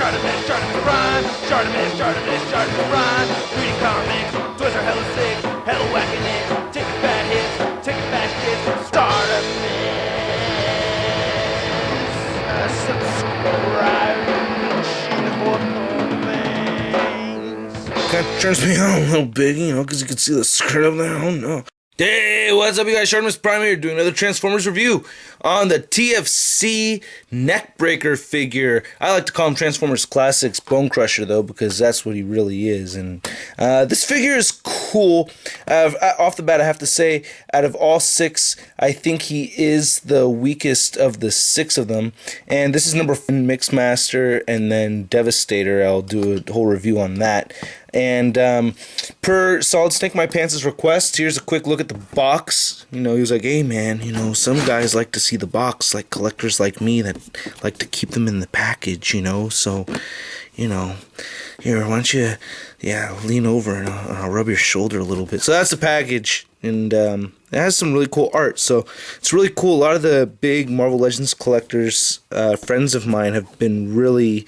ShartimusPrime, ShartimusPrime. Reading comics, toys are hella sick, hella whacking it, taking bad hits, taking bad shits. Subscribe kind of turns me on a little bit, you know, because you can see the skirt up there. Oh no. Hey, what's up, you guys? ShartimusPrime here, doing another Transformers review on the TFC Neckbreaker figure. I like to call him Transformers Classics Bonecrusher, though, because that's what he really is. And this figure is cool. Off the bat, I have to say, out of all six, I think he is the weakest of the six of them. And this is number 4, Mixmaster, and then Devastator. I'll do a whole review on that. And per Solid Snake My Pants' request, here's a quick look at the box. You know, he was like, hey man, you know, some guys like to see the box, like collectors like me that like to keep them in the package, you know. So, you know, here, why don't you, lean over and I'll rub your shoulder a little bit. So that's the package, and it has some really cool art. So it's really cool. A lot of the big Marvel Legends collectors, friends of mine, have been really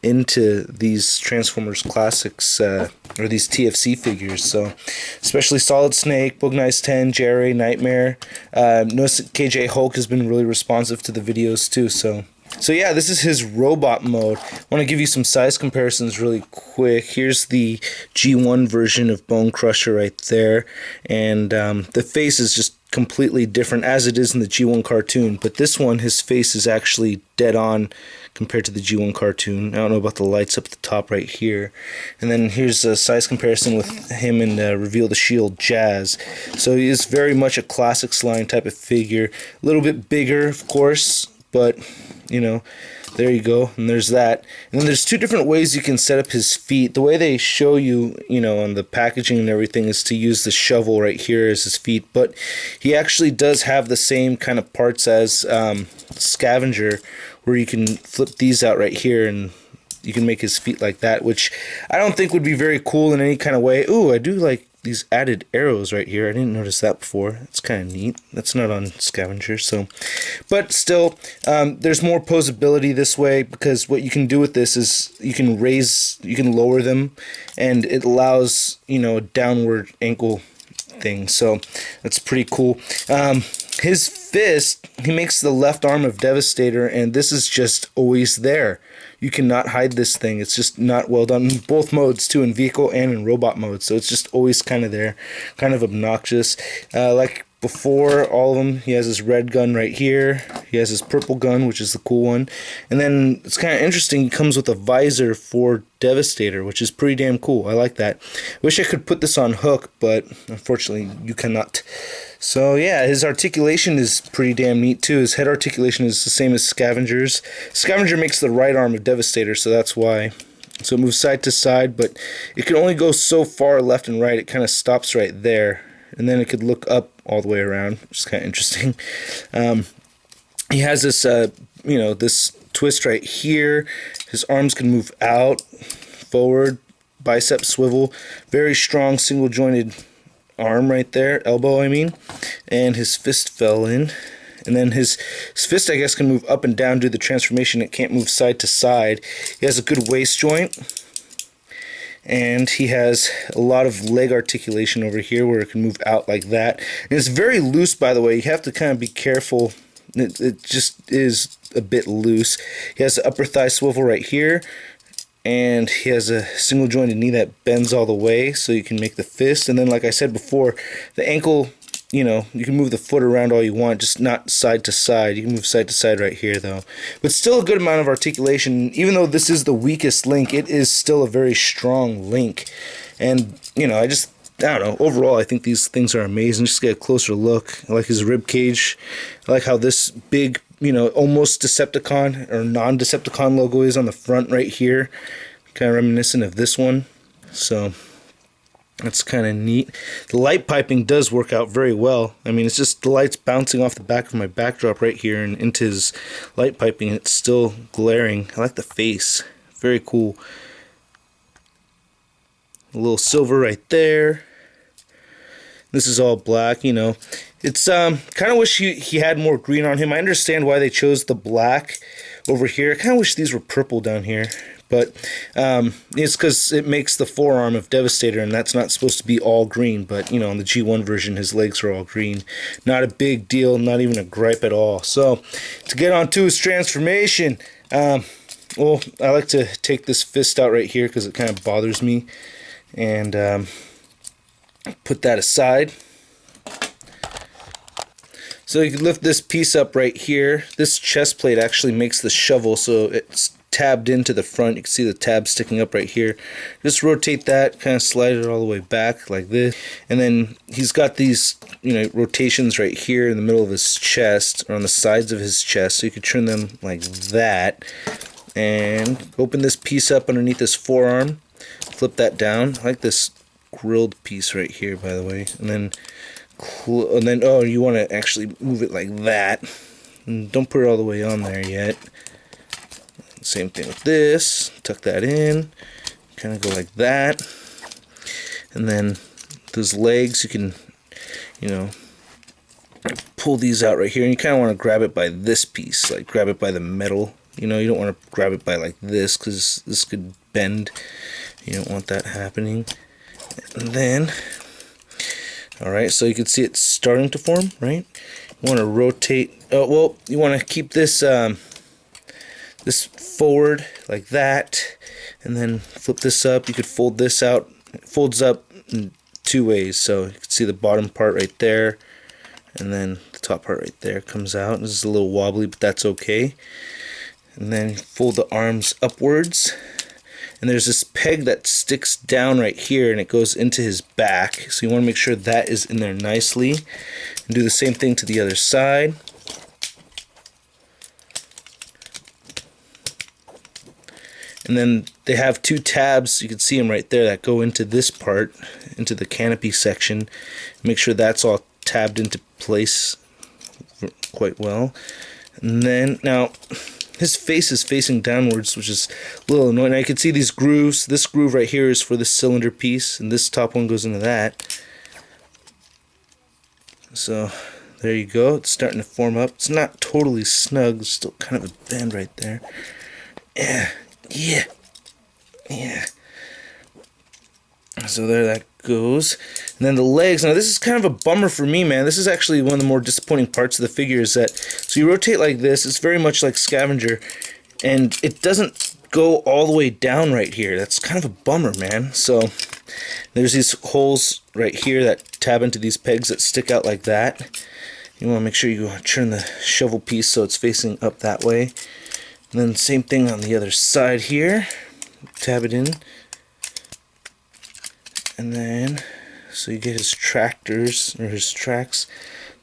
into these Transformers Classics, or these TFC figures. So especially Solid Snake, Boognice 10, Jerry, Nightmare. Notice that KJ Hulk has been really responsive to the videos too. So yeah, this is his robot mode. I want to give you some size comparisons really quick. Here's the G1 version of Bonecrusher right there, and the face is just completely different as it is in the G1 cartoon, but this one, his face is actually dead on compared to the G1 cartoon. I don't know about the lights up at the top right here. And then here's a size comparison with him in Reveal the Shield Jazz. So he is very much a Classics line type of figure. A little bit bigger, of course, but, you know, there you go, and there's that. And then there's two different ways you can set up his feet. The way they show you, you know, on the packaging and everything is to use the shovel right here as his feet, but he actually does have the same kind of parts as Scavenger, where you can flip these out right here and you can make his feet like that, which I don't think would be very cool in any kind of way. Ooh, I do like these added arrows right here. I didn't notice that before. It's kind of neat. That's not on Scavenger, so. But still, there's more posability this way, because what you can do with this is you can lower them, and it allows, you know, a downward ankle thing. So that's pretty cool. His fist, he makes the left arm of Devastator, and this is just always there. You cannot hide this thing. It's just not well done in both modes too, in vehicle and in robot mode. So it's just always kind of there, kind of obnoxious. Like before, all of them, he has his red gun right here. He has his purple gun, which is the cool one. And then it's kind of interesting, he comes with a visor for Devastator, which is pretty damn cool. I like that. Wish I could put this on hook, but unfortunately you cannot. So yeah, his articulation is pretty damn neat too. His head articulation is the same as Scavenger's. Scavenger makes the right arm of Devastator, so that's why. So it moves side to side, but it can only go so far left and right. It kind of stops right there, and then it could look up all the way around, which is kind of interesting. He has this, you know, this twist right here. His arms can move out, forward, bicep swivel. Very strong single jointed arm right there, elbow I mean, and his fist fell in. And then his fist, I guess, can move up and down due to the transformation. It can't move side to side. He has a good waist joint, and he has a lot of leg articulation over here where it can move out like that. And it's very loose, by the way. You have to kind of be careful. It just is a bit loose. He has the upper thigh swivel right here, and he has a single jointed knee that bends all the way so you can make the fist. And then, like I said before, the ankle, you know, you can move the foot around all you want, just not side to side. You can move side to side right here though, but still a good amount of articulation. Even though this is the weakest link, it is still a very strong link. And you know, I don't know, overall I think these things are amazing. Just get a closer look. I like his rib cage. I like how this big, you know, almost Decepticon or non-Decepticon logo is on the front right here, kind of reminiscent of this one. So that's kind of neat. The light piping does work out very well. I mean, it's just the light's bouncing off the back of my backdrop right here and into his light piping. It's still glaring. I like the face. Very cool. A little silver right there. This is all black, you know. It's kind of wish he had more green on him. I understand why they chose the black over here. I kind of wish these were purple down here. but it's because it makes the forearm of Devastator, and that's not supposed to be all green. But you know, on the G1 version, his legs are all green. Not a big deal, not even a gripe at all. So to get on to his transformation, well, I like to take this fist out right here because it kind of bothers me, and put that aside. So you can lift this piece up right here. This chest plate actually makes the shovel, so it's tabbed into the front. You can see the tab sticking up right here. Just rotate that, kind of slide it all the way back like this. And then he's got these, you know, rotations right here in the middle of his chest, or on the sides of his chest, so you could turn them like that. And open this piece up underneath his forearm. Flip that down. I like this grilled piece right here, by the way. And then oh, you want to actually move it like that, and don't put it all the way on there yet. Same thing with this. Tuck that in, kind of go like that, and then those legs, you can, you know, pull these out right here, and you kind of want to grab it by this piece, like grab it by the metal. You know, you don't want to grab it by like this, because this could bend. You don't want that happening. And then, alright, so you can see it's starting to form, right? You want to rotate, well, you want to keep this this forward like that, and then flip this up. You could fold this out. It folds up in two ways, so you can see the bottom part right there, and then the top part right there comes out. This is a little wobbly, but that's okay. And then fold the arms upwards. And there's this peg that sticks down right here, and it goes into his back. So you want to make sure that is in there nicely. And do the same thing to the other side. And then they have two tabs, you can see them right there, that go into this part, into the canopy section. Make sure that's all tabbed into place quite well. And then, now, his face is facing downwards, which is a little annoying. Now you can see these grooves. This groove right here is for the cylinder piece, and this top one goes into that. So there you go. It's starting to form up. It's not totally snug. There's still kind of a bend right there. Yeah. So there that goes. And then the legs. Now this is kind of a bummer for me, man. This is actually one of the more disappointing parts of the figure, is that, so you rotate like this. It's very much like Scavenger, and it doesn't go all the way down right here. That's kind of a bummer, man. So there's these holes right here that tab into these pegs that stick out like that. You want to make sure you turn the shovel piece so it's facing up that way. And then same thing on the other side here. Tab it in. And then, so you get his tractors, or his tracks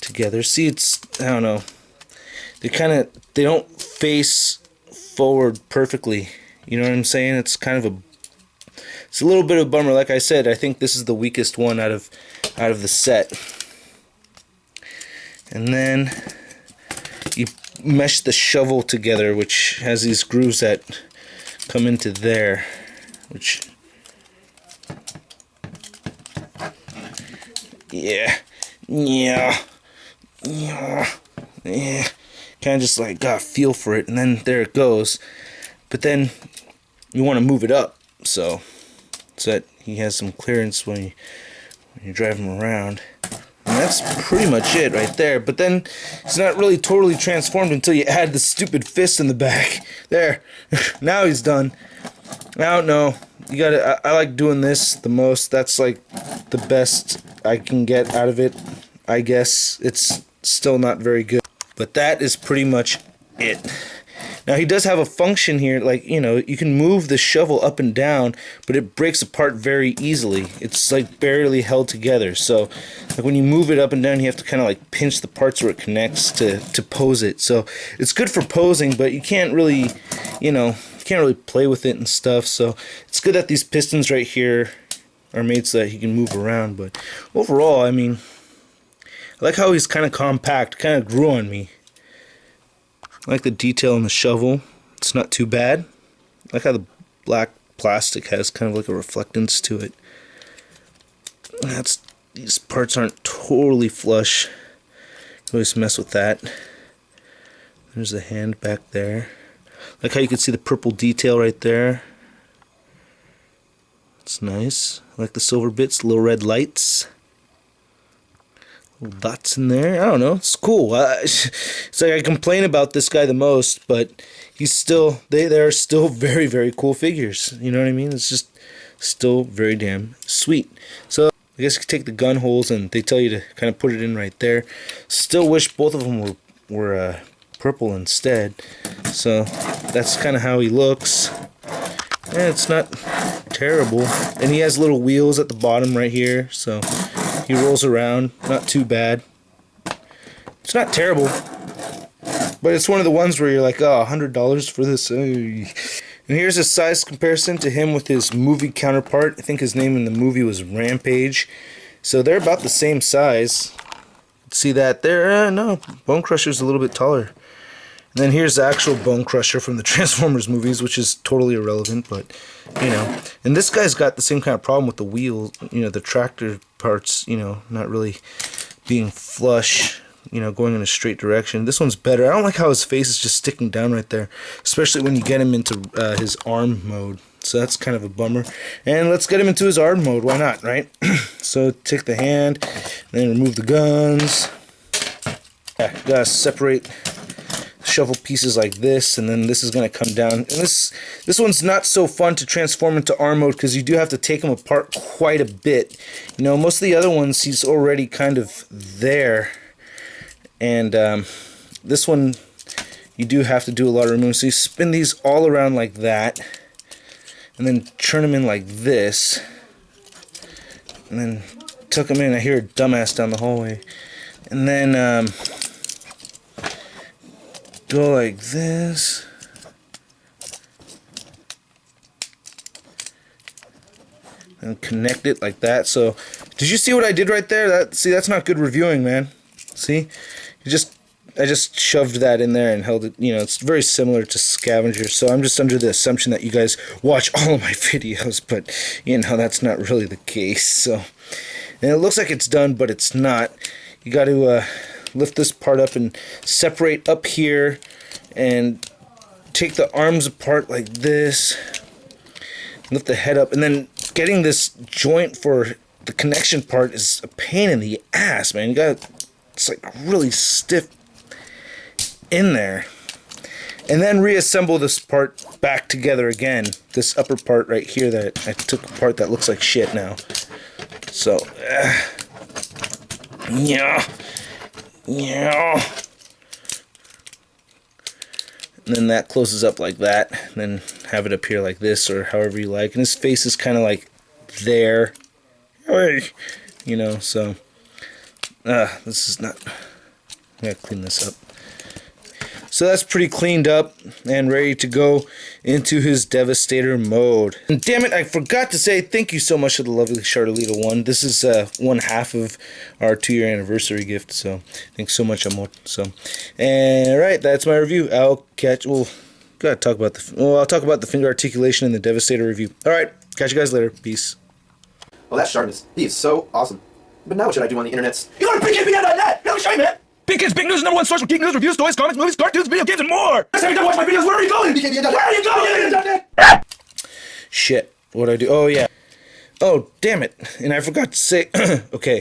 together. See, it's, I don't know, they don't face forward perfectly. You know what I'm saying? It's kind of it's a little bit of a bummer. Like I said, I think this is the weakest one out of the set. And then you mesh the shovel together, which has these grooves that come into there, which, yeah, kind of just like got a feel for it, and then there it goes. But then you want to move it up so that he has some clearance when you drive him around. And that's pretty much it right there. But then he's not really totally transformed until you add the stupid fist in the back. There, now he's done. I don't know. You gotta. I like doing this the most. That's like the best I can get out of it. I guess it's still not very good, but that is pretty much it. Now he does have a function here, like, you know, you can move the shovel up and down, but it breaks apart very easily. It's like barely held together. So like when you move it up and down, you have to kind of like pinch the parts where it connects to pose it. So it's good for posing, but you can't really, you know, you can't really play with it and stuff. So it's good that these pistons right here are made so that he can move around. But overall, I mean, I like how he's kind of compact, kind of grew on me. I like the detail in the shovel. It's not too bad. I like how the black plastic has kind of like a reflectance to it. These parts aren't totally flush. Always mess with that. There's the hand back there. Like how you can see the purple detail right there. It's nice. I like the silver bits, little red lights. Little dots in there. I don't know. It's cool. It's like I complain about this guy the most, but he's still, they're still very, very cool figures. You know what I mean? It's just still very damn sweet. So I guess you could take the gun holes and they tell you to kind of put it in right there. Still wish both of them were purple instead. So that's kind of how he looks. And it's not terrible. And he has little wheels at the bottom right here, so he rolls around. Not too bad. It's not terrible, but it's one of the ones where you're like, oh, $100 for this. And here's a size comparison to him with his movie counterpart. I think his name in the movie was Rampage. So they're about the same size. See that there? No, Bonecrusher's a little bit taller. And then here's the actual Bonecrusher from the Transformers movies, which is totally irrelevant, but, you know. And this guy's got the same kind of problem with the wheels, you know, the tractor parts, you know, not really being flush, you know, going in a straight direction. This one's better. I don't like how his face is just sticking down right there, especially when you get him into his arm mode. So that's kind of a bummer. And let's get him into his arm mode. Why not, right? So take the hand, and then remove the guns. Yeah, gotta separate shovel pieces like this, and then this is going to come down. And this one's not so fun to transform into arm mode because you do have to take him apart quite a bit. You know, most of the other ones he's already kind of there, and this one you do have to do a lot of removing. So you spin these all around like that, and then turn them in like this, and then tuck them in. I hear a dumbass down the hallway, and then go like this. And connect it like that. So, did you see what I did right there? See, that's not good reviewing, man. See? I just shoved that in there and held it, you know, it's very similar to Scavenger. So I'm just under the assumption that you guys watch all of my videos, but, you know, that's not really the case. So, and it looks like it's done, but it's not. You got to lift this part up and separate up here and take the arms apart like this, lift the head up, and then getting this joint for the connection part is a pain in the ass, man. You got, it's like really stiff in there, and then reassemble this part back together again, this upper part right here that I took apart that looks like shit now. So yeah. And then that closes up like that, and then have it up here like this, or however you like. And his face is kind of like there, you know. So this is not. I gotta clean this up. So that's pretty cleaned up and ready to go into his Devastator mode. And damn it, I forgot to say thank you so much to the lovely Chartolita one. This is one half of our 2-year anniversary gift, so thanks so much, amor. So, and alright, that's my review. I'll talk about the finger articulation in the Devastator review. Alright, catch you guys later. Peace. Well, that's Shartimus. He is so awesome. But now what should I do on the internets? You go to BKBN.net! Let me show you, man! Big Kids Big News, #1 source for geek news, reviews, toys, comics, movies, cartoons, video games, and more! Next time you done watch my videos, where are you going? BKBN.net! Where are you going? BKBN.net! Shit, what'd I do? Oh, yeah. Oh, damn it. And I forgot to say, okay.